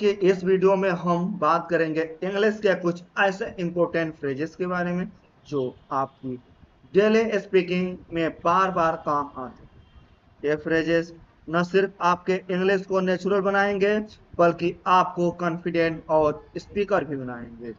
कि इस वीडियो में हम बात करेंगे इंग्लिश के कुछ ऐसे इंपॉर्टेंट फ्रेजेस के बारे में जो आपकी डेली स्पीकिंग में बार बार काम आते हैं। ये फ्रेजेस न सिर्फ आपके इंग्लिश को नेचुरल बनाएंगे बल्कि आपको कॉन्फिडेंट और स्पीकर भी बनाएंगे।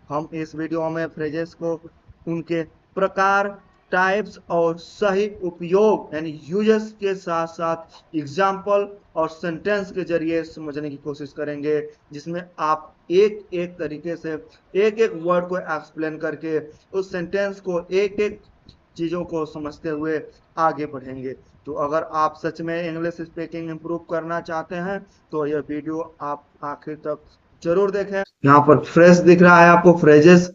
हम इस वीडियो में फ्रेजेस को उनके प्रकार, टाइप्स और सही उपयोग यानी यूजेस के साथ साथ एग्जाम्पल और सेंटेंस के जरिए समझने की कोशिश करेंगे, जिसमें आप एक एक तरीके से एक एक वर्ड को एक्सप्लेन करके उस सेंटेंस को एक एक चीज़ों को समझते हुए आगे बढ़ेंगे। तो अगर आप सच में इंग्लिश स्पीकिंग इम्प्रूव करना चाहते हैं तो यह वीडियो आप आखिर तक जरूर देखें। यहाँ पर फ्रेज दिख रहा है आपको, फ्रेजेस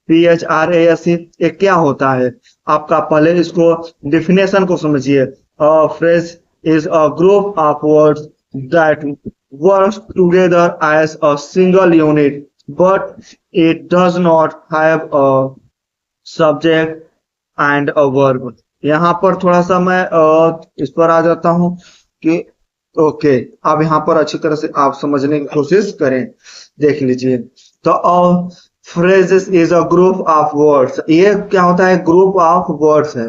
PHRASE ये क्या होता है? आपका पहले इसको डिफिनेशन को समझिए। Phrase is a group of words that work together as a single unit but it does not have a subject and a verb. यहाँ पर थोड़ा सा मैं इस पर आ जाता हूँ कि ओके, अब यहाँ पर अच्छी तरह से आप समझने की कोशिश करें। देख लीजिए, तो phrases is a group of words. ये क्या होता है? ग्रुप ऑफ वर्ड्स है,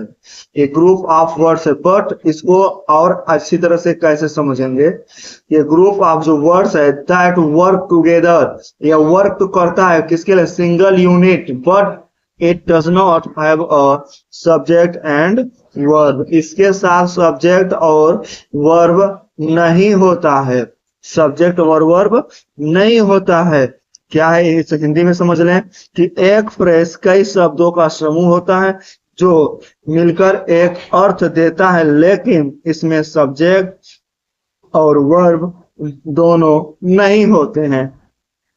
ये ग्रुप ऑफ वर्ड्स है। बट इसको और अच्छी तरह से कैसे समझेंगे? ये ग्रुप ऑफ जो वर्ड्स है दैट वर्क टुगेदर, ये वर्क तो करता है किसके लिए? Single unit, but it does not have a subject and verb. इसके साथ सब्जेक्ट और वर्ब नहीं होता है, सब्जेक्ट और वर्ब नहीं होता है। क्या है इसे हिंदी में समझ लें कि एक फ्रेज कई शब्दों का समूह होता है जो मिलकर एक अर्थ देता है, लेकिन इसमें सब्जेक्ट और वर्ब दोनों नहीं होते हैं।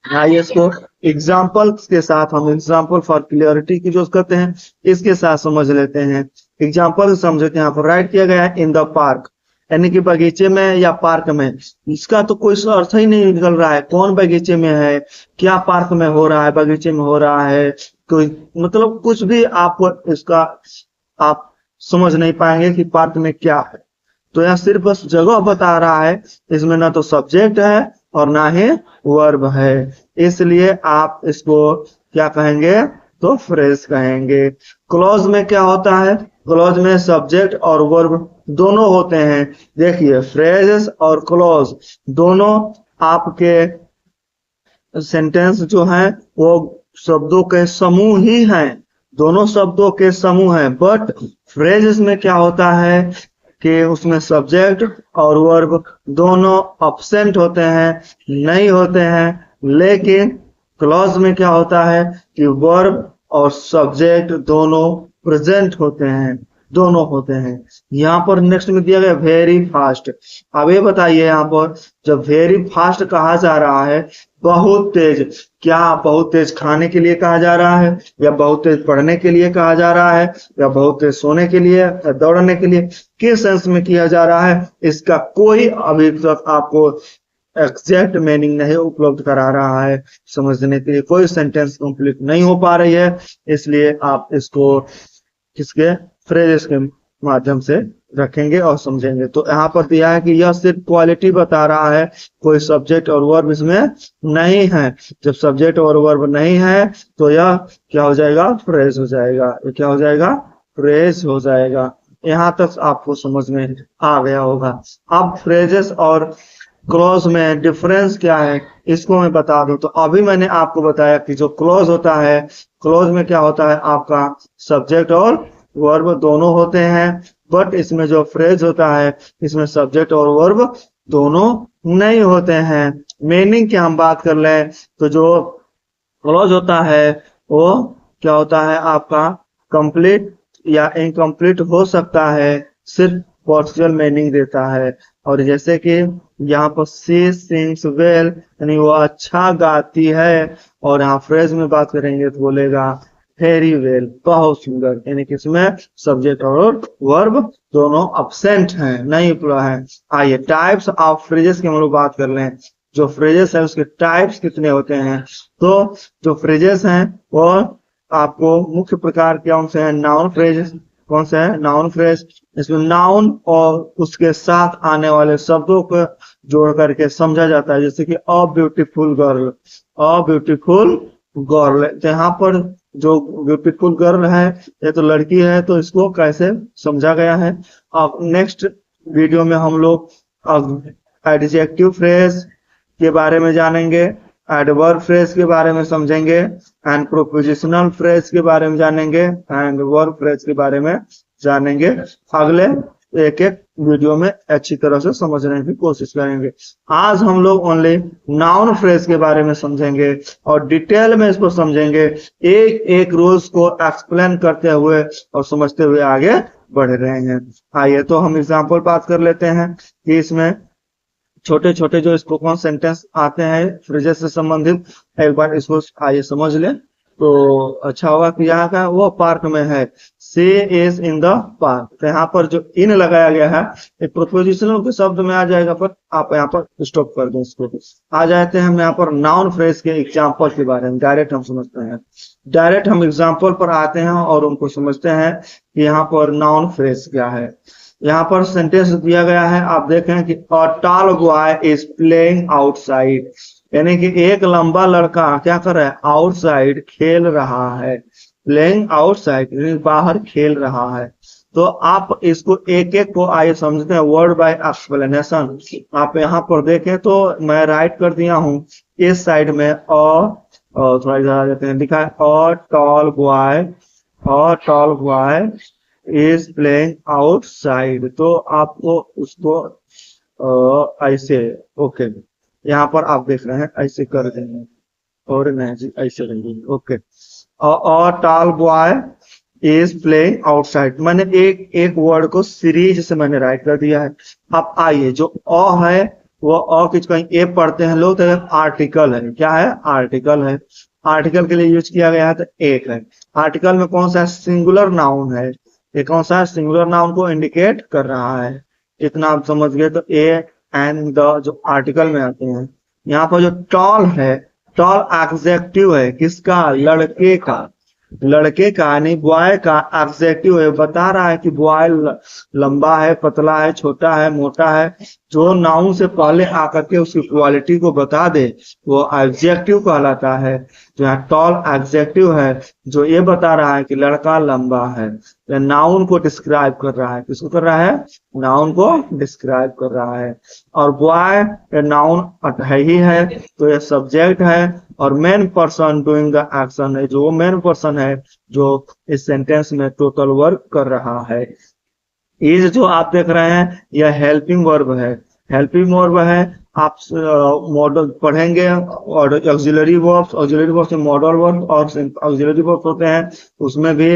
आइए इसको एग्जाम्पल के साथ, हम एग्जाम्पल फॉर क्लियरिटी की जो करते हैं इसके साथ समझ लेते हैं। एग्जाम्पल समझते हैं। यहाँ पर राइट किया गया है इन द पार्क, यानी कि बगीचे में या पार्क में। इसका तो कोई अर्थ ही नहीं निकल रहा है, कौन बगीचे में है, क्या पार्क में हो रहा है, बगीचे में हो रहा है, कोई मतलब कुछ भी आप इसका आप समझ नहीं पाएंगे कि पार्क में क्या है। तो यह सिर्फ बस जगह बता रहा है, इसमें ना तो सब्जेक्ट है और ना ही वर्ब है, इसलिए आप इसको क्या कहेंगे? तो फ्रेज कहेंगे। क्लॉज में क्या होता है? क्लॉज में सब्जेक्ट और वर्ब दोनों होते हैं। देखिए, फ्रेजेस और क्लॉज दोनों आपके सेंटेंस जो है वो शब्दों के समूह ही हैं, दोनों शब्दों के समूह हैं। बट फ्रेजेस में क्या होता है कि उसमें सब्जेक्ट और वर्ब दोनों अब्सेंट होते हैं, नहीं होते हैं। लेकिन क्लॉज में क्या होता है कि वर्ब और सब्जेक्ट दोनों प्रेजेंट होते हैं, दोनों होते हैं। यहाँ पर नेक्स्ट में दिया गया वेरी फास्ट। अब ये बताइए, यहाँ पर जब वेरी फास्ट कहा जा रहा है, बहुत तेज, क्या बहुत तेज खाने के लिए कहा जा रहा है, या बहुत तेज पढ़ने के लिए कहा जा रहा है, या बहुत तेज सोने के लिए, या दौड़ने के लिए? किस सेंस में किया जा रहा है? इसका कोई अभी तक आपको एग्जैक्ट मीनिंग नहीं उपलब्ध करा रहा है, समझने के लिए कोई सेंटेंस कंप्लीट नहीं हो पा रही है। इसलिए आप इसको किसके फ्रेजेस के माध्यम से रखेंगे और समझेंगे। तो यहाँ पर दिया है कि यह सिर्फ क्वालिटी बता रहा है, कोई सब्जेक्ट और वर्ब इसमें नहीं है। जब सब्जेक्ट और वर्ब नहीं है तो यह क्या हो जाएगा? फ्रेज हो जाएगा। ये क्या हो जाएगा? फ्रेज हो जाएगा। यहाँ तक आपको समझ में आ गया होगा। अब फ्रेजेस और क्लॉज में डिफरेंस क्या है इसको मैं बता दूं। तो अभी मैंने आपको बताया कि जो क्लॉज होता है, क्लॉज में क्या होता है, आपका सब्जेक्ट और वर्ब दोनों होते हैं। बट इसमें जो फ्रेज होता है इसमें सब्जेक्ट और वर्ब दोनों नहीं होते हैं। मीनिंग की हम बात कर लें तो जो क्लॉज होता है वो क्या होता है? आपका कंप्लीट या इनकम्प्लीट हो सकता है, सिर्फ पार्शियल मीनिंग देता है। और जैसे कि यहाँ पर सी सिंग्स वेल, यानी वो अच्छा गाती है। और यहाँ फ्रेज में बात करेंगे तो बोलेगा वेरी वेल, बहुत सुंदर, यानी कि इसमें सब्जेक्ट और वर्ब दोनों अब्सेंट हैं, नहीं पूरा है। आइए टाइप्स ऑफ फ्रेजेस की हम लोग बात कर लें। जो फ्रेजेस है उसके टाइप्स कितने होते हैं? तो जो फ्रेजेस हैं वो आपको मुख्य प्रकार कौन से हैं? Noun phrases. कौन से है? Noun phrase. इसमें नाउन और उसके साथ आने वाले शब्दों को जोड़ करके समझा जाता है, जैसे कि a beautiful girl, a beautiful girl. तो यहाँ पर जो ब्यूटीफुल गर्ल है ये तो लड़की है, तो इसको कैसे समझा गया है। अब नेक्स्ट वीडियो में हम लोग अब एडजेक्टिव फ्रेज के बारे में जानेंगे, एडवर्ब फ्रेज के बारे में समझेंगे, एंड प्रोपोजिशनल फ्रेज के बारे में जानेंगे, एंड वर्ब फ्रेज के बारे में जानेंगे। अगले एक एक वीडियो में अच्छी तरह से समझने की कोशिश करेंगे। आज हम लोग ओनली नाउन फ्रेज के बारे में समझेंगे और डिटेल में इसको समझेंगे, एक एक रूल्स को एक्सप्लेन करते हुए और समझते हुए आगे बढ़ रहे हैं। आइए तो हम एग्जाम्पल बात कर लेते हैं कि इसमें छोटे छोटे जो स्पोकन सेंटेंस आते हैं फ्रेजेस से संबंधित, एक बार इसको आइए समझ लें तो अच्छा होगा। कि यहाँ का वो पार्क में है, she is in the park, तो यहाँ पर जो इन लगाया गया है एक प्रोपोजिशनल के शब्द में आ जाएगा, पर आप यहाँ पर स्टॉप कर दें इसको। आ जाते हैं हम यहाँ पर नाउन फ्रेज के एग्जाम्पल के बारे में, डायरेक्ट हम समझते हैं, डायरेक्ट हम एग्जाम्पल पर आते हैं और उनको समझते हैं कि यहाँ पर नाउन फ्रेज क्या है। यहाँ पर सेंटेंस दिया गया है, आप देखें कि a tall boy is playing outside, यानी कि एक लंबा लड़का क्या कर रहा है, आउटसाइड खेल रहा है। प्लेइंग आउटसाइड यानी बाहर खेल रहा है। तो आप इसको एक एक को आइए समझते हैं वर्ड बाय एक्सप्लेनेशन। आप यहाँ पर देखें तो मैं राइट कर दिया हूँ, इस साइड में और थोड़ा इधर आ जाते हैं, लिखा है a tall boy, a tall boy is playing outside. तो आपको उसको ऐसे, ओके, यहाँ पर आप देख रहे हैं ऐसे कर देंगे, और नहीं जी ऐसे रहेंगे, ओके। और tall boy is playing outside, मैंने एक एक वर्ड को सीरीज से मैंने राइट कर दिया है। अब आइए जो अ है वो अ किस कहीं ए पढ़ते हैं लोग, तो आर्टिकल है, क्या है, आर्टिकल है। आर्टिकल के लिए यूज किया गया है तो एक है। आर्टिकल में कौन सा सिंगुलर नाउन है, ये कौन सा सिंगुलर नाउन को इंडिकेट कर रहा है, इतना आप समझ गए। तो ए एंड द जो आर्टिकल में आते हैं। यहाँ पर जो टॉल है, टॉल एडजेक्टिव है, किसका, लड़के का, लड़के का यानी बॉय का एडजेक्टिव है, बता रहा है कि बॉय लंबा है, पतला है, छोटा है, मोटा है। जो नाउन से पहले आकर के उसकी क्वालिटी को बता दे वो एडजेक्टिव कहलाता है। जो यहाँ टॉल एडजेक्टिव है, जो ये बता रहा है कि लड़का लंबा है, ये नाउन को डिस्क्राइब कर रहा है, किसको कर रहा है, नाउन को डिस्क्राइब कर रहा है। और बॉय ये नाउन है ही है, तो ये सब्जेक्ट है, और main person doing the action है, जो मेन पर्सन है जो इस सेंटेंस में टोटल वर्क कर रहा है। इज जो आप देख रहे हैं यह हेल्पिंग वर्ब है, हेल्पिंग वर्ब है। आप मॉडल पढ़ेंगे और ऑक्सिलरी वर्ब्स, ऑक्सिलरी वर्ब्स में मॉडल वर्ब और ऑक्सिलरी वर्ब्स होते हैं, उसमें भी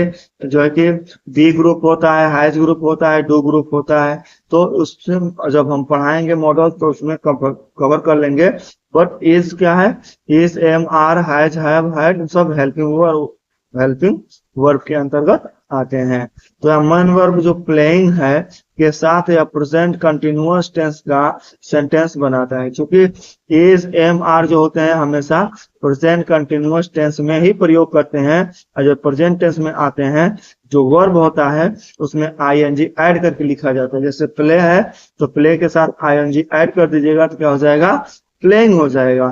जो है कि बी ग्रुप होता है, हैज ग्रुप होता है, डू ग्रुप होता है। तो उसमें जब हम पढ़ाएंगे मॉडल तो उसमें कवर कर लेंगे। बट इज क्या है, is, am, are, has, have, had, सब हेल्पिंग वर्ब, हेल्पिंग वर्ब के अंतर्गत आते हैं। तो यह मेन वर्ब जो प्लेइंग है के साथ या प्रेजेंट कंटिन्यूअस टेंस का सेंटेंस बनाता है, क्योंकि इज, एम, आर जो होते हैं हमेशा प्रेजेंट कंटिन्यूअस टेंस में ही प्रयोग करते हैं, और जब प्रेजेंट टेंस में आते हैं जो वर्ब होता है उसमें आईएनजी ऐड करके लिखा जाता है। जैसे प्ले है तो प्ले के साथ आईएनजी ऐड कर दीजिएगा तो क्या हो जाएगा, प्लेइंग हो जाएगा,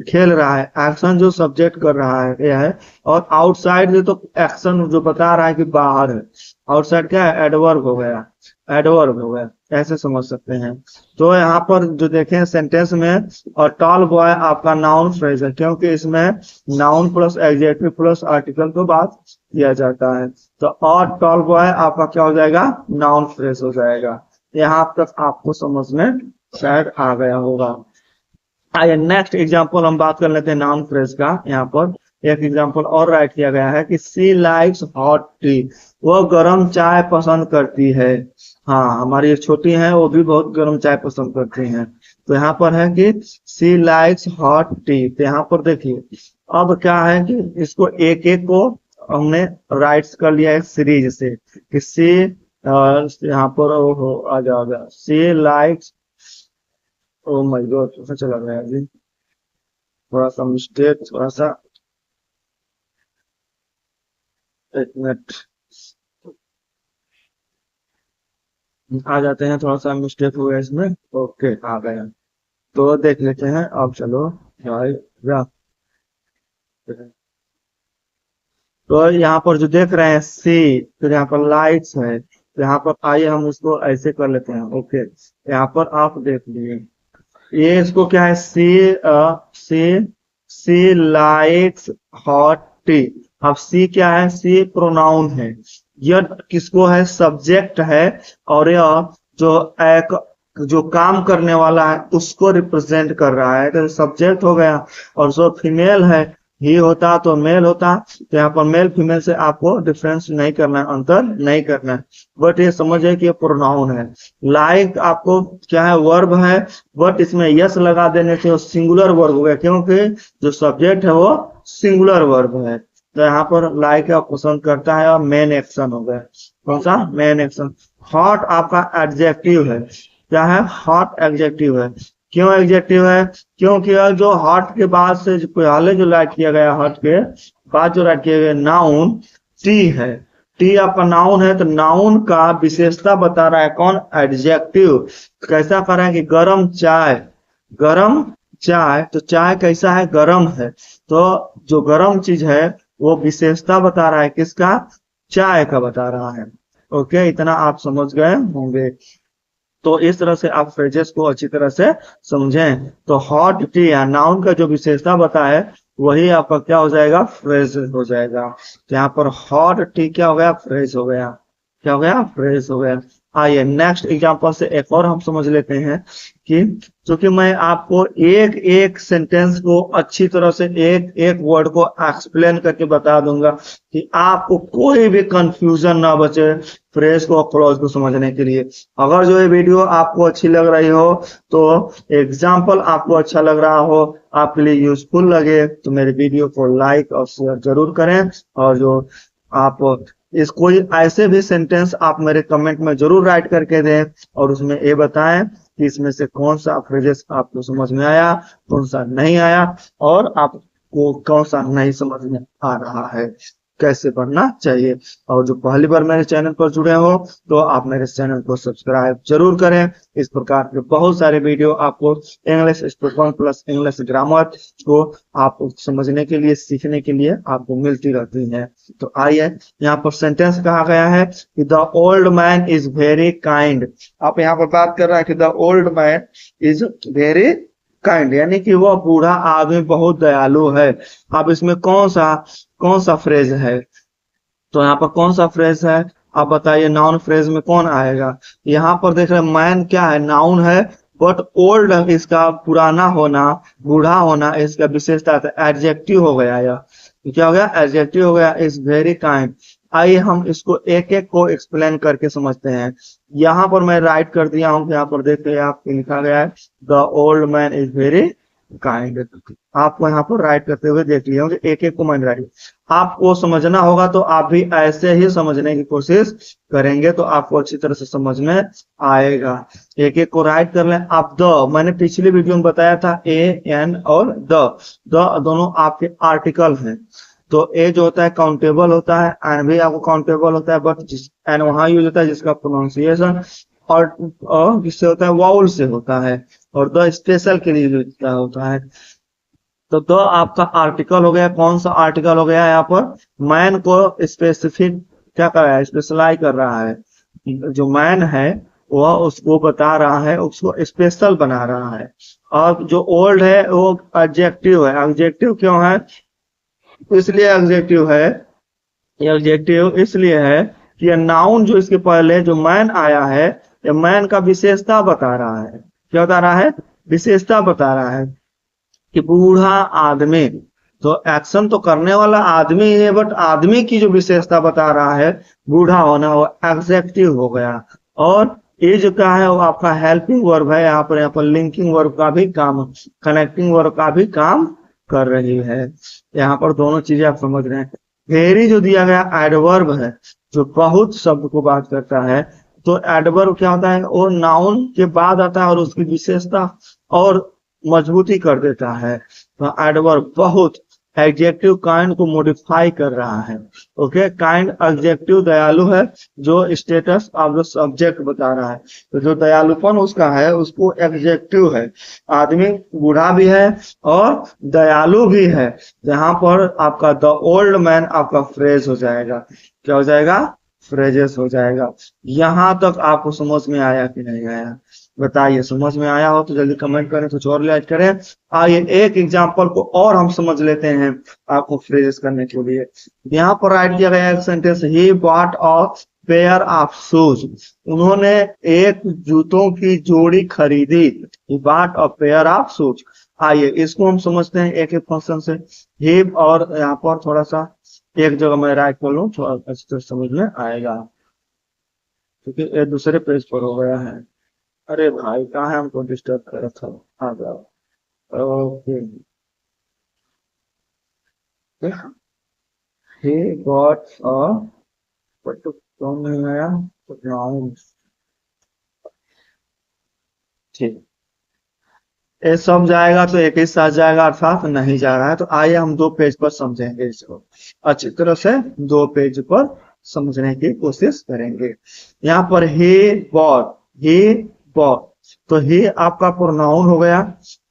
खेल रहा है। एक्शन जो सब्जेक्ट कर रहा है यह है। और आउटसाइड जो, तो एक्शन जो बता रहा है कि बाहर है, आउटसाइड क्या है, एडवर्ब हो गया, एडवर्ब हो गया, ऐसे समझ सकते हैं। तो यहाँ पर जो देखें सेंटेंस में, और टॉल बॉय आपका नाउन फ्रेज है, क्योंकि इसमें noun plus adjective plus article को बात किया जाता है। तो और टॉल बॉय आपका क्या हो जाएगा, नाउन फ्रेज हो जाएगा। यहाँ तक आपको समझ में शायद आ गया होगा। आइए नेक्स्ट एग्जांपल हम बात कर लेते हैं नाउन फ्रेज का। यहाँ पर एक एग्जांपल और राइट किया गया है कि सी लाइक्स हॉट टी, वो गर्म चाय पसंद करती है। हाँ, हमारी एक छोटी है वो भी बहुत गर्म चाय पसंद करती हैं। तो यहाँ पर है कि सी लाइक्स हॉट टी, तो यहाँ पर देखिए अब क्या है कि इसको एक एक को हमने राइट्स कर लिया है सीरीज से कि सी, यहाँ पर आ जाएगा सी लाइक्स, ओ माय गॉड कैसा चला गया जी, थोड़ा सा मिस्टेक, थोड़ा सा, एक मिनट, आ जाते हैं, थोड़ा सा मिस्टेक हो गया इसमें, ओके आ गया। तो देख लेते हैं अब, चलो भाई। तो यहाँ पर जो देख रहे हैं सी, फिर यहाँ पर लाइट्स है, तो यहाँ पर आइए हम उसको ऐसे कर लेते हैं। ओके, यहाँ पर आप देख लीजिए, ये इसको क्या है, सी सी सी लाइक्स हॉट टी। अब सी क्या है, सी प्रोनाउन है, यह किसको है, सब्जेक्ट है, और यह जो एक जो काम करने वाला है उसको रिप्रेजेंट कर रहा है, तो सब्जेक्ट हो गया। और जो फीमेल है, ही होता तो मेल होता, तो यहाँ पर मेल फीमेल से आपको डिफरेंस नहीं करना है, अंतर नहीं करना है, बट ये समझिए कि ये प्रोनाउन है। लाइक आपको क्या है, वर्ब है, बट इसमें यस लगा देने से वो सिंगुलर वर्ब हो गया, क्योंकि जो सब्जेक्ट है वो सिंगुलर वर्ब है। तो यहाँ पर लाइक आप पसंद करता है, और मेन एक्शन हो गया। कौन सा, मेन एक्शन। हॉट आपका एडजेक्टिव है, क्या है, हॉट एडजेक्टिव है। क्यों एडजेक्टिव है, क्योंकि जो हॉट के बाद से जो पहले जो राइट किया गया, हॉट के बाद जो राइट किया गया नाउन टी है, टी आपका नाउन है, तो नाउन का विशेषता बता रहा है कौन, एडजेक्टिव। कैसा कर रहा है कि गरम चाय, गरम चाय, तो चाय कैसा है, गरम है, तो जो गरम चीज है वो विशेषता बता रहा है किसका, चाय का बता रहा है। ओके, इतना आप समझ गए होंगे। तो इस तरह से आप फ्रेजेस को अच्छी तरह से समझें। तो हॉट टी या नाउन का जो विशेषता बताए वही आपका क्या हो जाएगा, फ्रेज हो जाएगा। तो यहाँ पर हॉट टी क्या हो गया, फ्रेज हो गया, क्या हो गया, फ्रेज हो गया। आइए नेक्स्ट एग्जांपल से एक और हम समझ लेते हैं कि, क्योंकि मैं आपको एक एक सेंटेंस को अच्छी तरह से एक एक वर्ड को एक्सप्लेन करके बता दूंगा कि आपको कोई भी कंफ्यूजन ना बचे फ्रेज को, क्लॉज को समझने के लिए। अगर जो ये वीडियो आपको अच्छी लग रही हो, तो एग्जाम्पल आपको अच्छा लग रहा हो, आपके लिए यूजफुल लगे, तो मेरे वीडियो को लाइक और शेयर जरूर करें। और जो आप इस कोई ऐसे भी सेंटेंस आप मेरे कमेंट में जरूर राइट करके दें, और उसमें ये बताएं कि इसमें से कौन सा फ्रेजेस आपको समझ में आया, कौन सा नहीं आया, और आपको कौन सा नहीं समझ में आ रहा है, कैसे पढ़ना चाहिए। और जो पहली बार मेरे चैनल पर जुड़े हो, तो आप मेरे चैनल को सब्सक्राइब जरूर करें। इस प्रकार के बहुत सारे वीडियो आपको English spoken plus English grammar को आप समझने के लिए, सीखने के लिए आपको मिलती रहती है। तो आइए, यहाँ पर सेंटेंस कहा गया है कि the old man is very kind. आप यहाँ पर बात कर रहा है कि the old man is very kind, यानी कि वह बूढ़ा आदमी बहुत दयालु है। अब इसमें कौन सा फ्रेज है, तो यहाँ पर कौन सा फ्रेज है, आप बताइए, नाउन फ्रेज में कौन आएगा। यहाँ पर देख रहे हैं मैन क्या है, नाउन है, बट ओल्ड इसका पुराना होना, बूढ़ा होना इसका विशेषता है, एडजेक्टिव हो गया यह। क्या हो गया, एडजेक्टिव हो गया, इज वेरी काइंड। आइए हम इसको एक एक को एक्सप्लेन करके समझते हैं। यहाँ पर मैं राइट कर दिया हूँ, यहाँ पर देखते हैं आप लिखा गया है the old man is very kind. आपको यहाँ पर राइट करते हुए देख लिया कि एक एक को मैंने राइट, आपको समझना होगा तो आप भी ऐसे ही समझने की कोशिश करेंगे, तो आपको अच्छी तरह से समझ में आएगा। एक एक को राइट कर लें आप। द, मैंने पिछली वीडियो में बताया था ए एन और द दोनों आपके आर्टिकल हैं। तो ए जो होता है काउंटेबल होता है, एन भी आपको काउंटेबल होता है, बट एन वहां यूज होता है जिसका प्रोनाउंसिएशन और किससे होता है, वाउल से होता है, और द स्पेशल के लिए यूज होता है। तो द आपका आर्टिकल हो गया, कौन सा आर्टिकल हो गया, यहाँ पर मैन को स्पेसिफिक क्या कर रहा है, स्पेशलाइज कर रहा है। जो मैन है वह उसको बता रहा है, उसको स्पेशल बना रहा है। और जो ओल्ड है वो एडजेक्टिव है। एडजेक्टिव क्यों है, इसलिए एडजेक्टिव है, एडजेक्टिव इसलिए है कि ये नाउन जो इसके पहले जो मैन आया है, ये मैन का विशेषता बता रहा है। क्या बता रहा है, विशेषता बता रहा है कि बूढ़ा आदमी, तो एक्शन तो करने वाला आदमी है, बट आदमी की जो विशेषता बता रहा है बूढ़ा होना, वो एडजेक्टिव हो गया। और ये जो क्या है वो आपका हेल्पिंग वर्ब है, यहाँ पर लिंकिंग वर्ब का भी काम, कनेक्टिंग वर्ब का भी काम कर रही है। यहाँ पर दोनों चीजें आप समझ रहे हैं। वेरी जो दिया गया एडवर्ब है, जो बहुत शब्द को बात करता है। तो एडवर्ब क्या होता है, वो नाउन के बाद आता है और उसकी विशेषता और मजबूती कर देता है। तो एडवर्ब बहुत, एडजेक्टिव काइंड को मॉडिफाई कर रहा है। ओके, काइंड एडजेक्टिव दयालु है, जो स्टेटस ऑफ द सब्जेक्ट बता रहा है। तो जो दयालुपन उसका है उसको एडजेक्टिव है। आदमी बूढ़ा भी है और दयालु भी है। जहां पर आपका द ओल्ड मैन आपका फ्रेज हो जाएगा। क्या हो जाएगा? फ्रेजेस हो जाएगा। यहां तक आपको समझ में आया कि नहीं आया? बताइए, समझ में आया हो तो जल्दी कमेंट करें, कुछ और लाइक करें। आइए एक एग्जांपल को और हम समझ लेते हैं आपको फ्रेजेस करने के लिए। यहाँ पर राइट किया गया एक sentence, he bought a pair of shoes. उन्होंने एक जूतों की जोड़ी खरीदी। He bought a pair of shoes. आइए इसको हम समझते हैं एक एक फंक्शन से। ही, और यहाँ पर थोड़ा सा एक जगह मैं राइट कर लूँ, थोड़ा अच्छी तरह समझ में आएगा, क्योंकि ये दूसरे पेज पर हो गया है। अरे भाई कहाँ है, हमको डिस्टर्ब कर रखा है। आ जाओ। Okay, he got a, but तो कौन नहीं आया, नाउन। ठीक, ये सब जाएगा तो एक ही साथ जाएगा, अर्थात नहीं जा रहा है। तो आइए हम दो पेज पर समझेंगे इसको अच्छी तरह से। दो पेज पर समझने की कोशिश करेंगे। यहाँ पर ही बॉट, ही बॉट, तो ही आपका प्रोनाउन हो गया।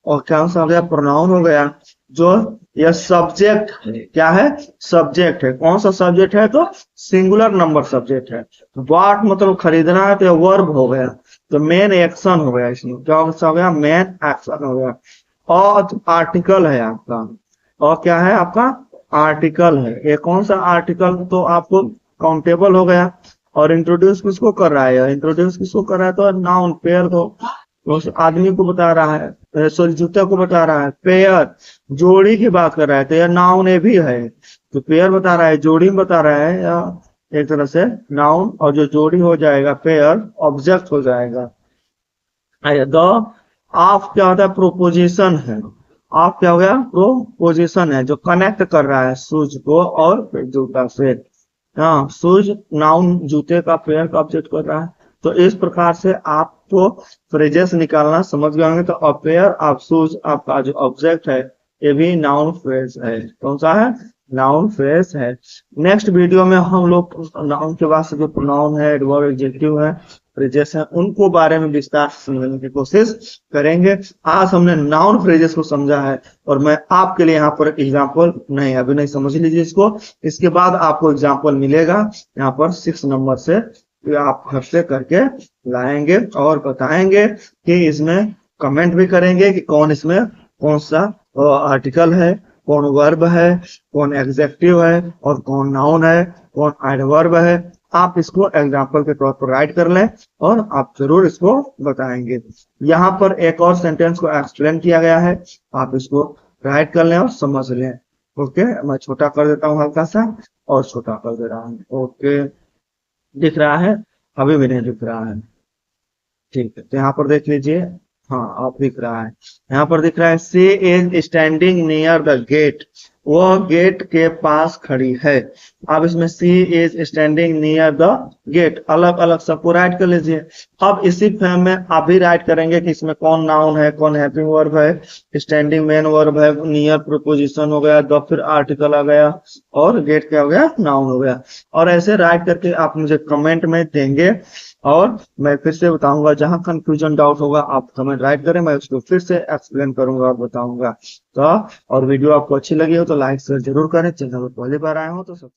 और क्या सा हो गया? प्रोनाउन हो गया। जो यह सब्जेक्ट क्या है? सब्जेक्ट है। कौन सा सब्जेक्ट है? तो सिंगुलर नंबर सब्जेक्ट है। बॉट मतलब खरीदना है, तो यह वर्ब हो गया। तो मेन एक्शन हो गया, इसमें क्या हो गया? मेन एक्शन हो गया। और आर्टिकल है आपका। और क्या है आपका? आर्टिकल है। ये कौन सा आर्टिकल? तो आपको काउंटेबल हो गया। और इंट्रोड्यूस किसको कर रहा है? इंट्रोड्यूस किसको कर रहा है? तो नाउन पेयर को, उस आदमी को बता रहा है, सॉरी जूते को बता रहा है। पेयर जोड़ी की बात कर रहा है, तो यह नाउन ए भी है। तो पेयर बता रहा है, जोड़ी बता रहा है, या एक तरह से नाउन, और जो जोड़ी हो जाएगा पेयर ऑब्जेक्ट हो जाएगा। द ऑफ क्या होता है? प्रोपोजिशन है। ऑफ क्या हो गया? प्रोपोजिशन है, जो कनेक्ट कर रहा है शूज को और जूता से। हाँ, शूज नाउन, जूते का पेयर का ऑब्जेक्ट कर रहा है। तो इस प्रकार से आपको फ्रेजेस निकालना समझ गए होंगे। तो अ पेयर ऑफ शूज आपका जो ऑब्जेक्ट है, ये भी नाउन फ्रेज है। कौन सा है? नाउन फ्रेज है। नेक्स्ट वीडियो में हम लोग नाउन के बाद से जो प्रोनाउन है, एडवर्ब, एडजेक्टिव है, फ्रेजेस हैं, उनको बारे में विस्तार से समझने की कोशिश करेंगे। आज हमने नाउन फ्रेजेस को समझा है, और मैं आपके लिए यहाँ पर एग्जाम्पल नहीं, अभी नहीं, समझ लीजिए इसको। इसके बाद आपको एग्जाम्पल मिलेगा यहाँ पर 6 नंबर से, आप घर से करके लाएंगे और बताएंगे कि इसमें कमेंट भी करेंगे कि कौन इसमें कौन सा आर्टिकल है, कौन वर्ब है, कौन एग्जेक्टिव है, और कौन नाउन है, कौन एडवर्ब है। आप इसको एग्जाम्पल के तौर पर राइट कर लें और आप जरूर इसको बताएंगे। यहाँ पर एक और सेंटेंस को एक्सप्लेन किया गया है, आप इसको राइट कर लें और समझ लें। ओके, मैं छोटा कर देता हूँ हल्का सा, और छोटा कर दे रहा हूँ। ओके, दिख रहा है? अभी भी नहीं दिख रहा है? ठीक है, तो यहाँ पर देख लीजिए। हाँ, आप दिख रहा है, यहाँ पर दिख रहा है, she is standing near the gate. वह गेट के पास खड़ी है। अब इसमें she is standing near the gate, अलग अलग सबको राइट कर लीजिए। अब इसी फॉर्म में आप भी राइट करेंगे कि इसमें कौन नाउन है, कौन हेल्पिंग वर्ब है, स्टैंडिंग मेन वर्ब है, नियर प्रीपोजिशन हो गया, द फिर आर्टिकल आ गया, और गेट क्या हो गया? नाउन हो गया। और ऐसे राइट करके आप मुझे कमेंट में देंगे, और मैं फिर से बताऊंगा। जहां कंफ्यूजन डाउट होगा आप कमेंट राइट करें, मैं उसको फिर से एक्सप्लेन करूंगा और बताऊंगा। तो और वीडियो आपको अच्छी लगी हो तो लाइक शेयर जरूर करें। चैनल पर पहली बार आए हो तो सब्सक्राइब